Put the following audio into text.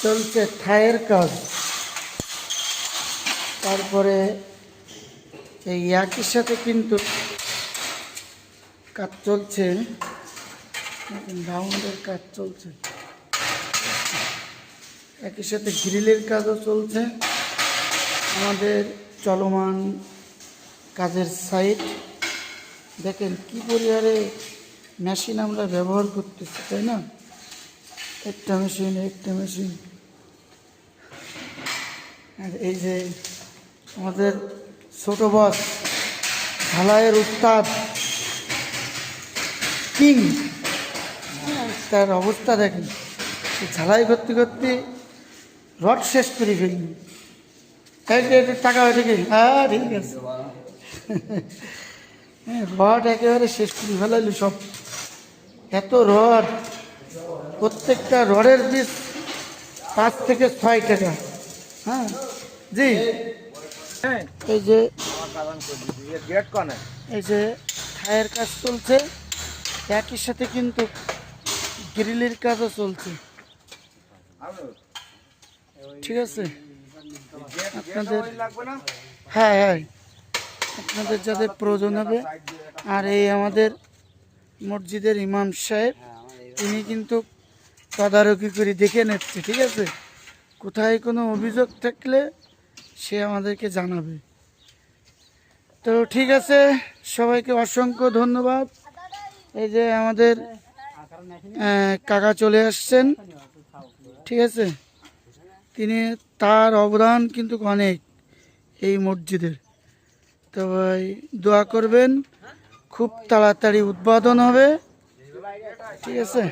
চলছে থায়ের কাজ। তারপরে এই একই সাথে কিন্তু কাজ চলছে, রাউন্ডের কাজ চলছে, একই সাথে গ্রিলের কাজও চলছে। আমাদের চলমান কাজের সাইট দেখেন কি পরিবারে মেশিন আমরা ব্যবহার করতেছি, তাই না? একটা মেশিন একটা মেশিন। আর এই যে আমাদের ছোট বস, ঢালাইয়ের উস্তাদ কিং, তার অবস্থা দেখেন, ঝালাই করতে করতে রড শেষ করে ফেললি। টাকা হয়ে গেল, হ্যাঁ ঠিক আছে। হ্যাঁ, রড একেবারে শেষ করে ফেলাইলি সব, এত রড। প্রত্যেকটা রডের পিস 5 থেকে 6 টাকা। হ্যাঁ জি। এই যে থায়ের কাজ চলছে, একই সাথে কিন্তু গ্রিলের কাজও চলছে। ঠিক আছে, আপনাদের হ্যাঁ হ্যাঁ আপনাদের যাদের প্রয়োজন হবে। আর এই আমাদের মসজিদের ইমাম সাহেব, তিনি কিন্তু তদারকি করে দেখে নিচ্ছে। ঠিক আছে, কোথায় কোনো অভিযোগ থাকলে সে আমাদেরকে জানাবে। তো ঠিক আছে, সবাইকে অসংখ্য ধন্যবাদ। এই যে আমাদের কাকা চলে আসছেন, ঠিক আছে, তিনি, তার অবদান কিন্তু অনেক এই মসজিদের। তো ভাই দোয়া করবেন, খুব তাড়াতাড়ি উদ্বোধন হবে। ঠিক আছে।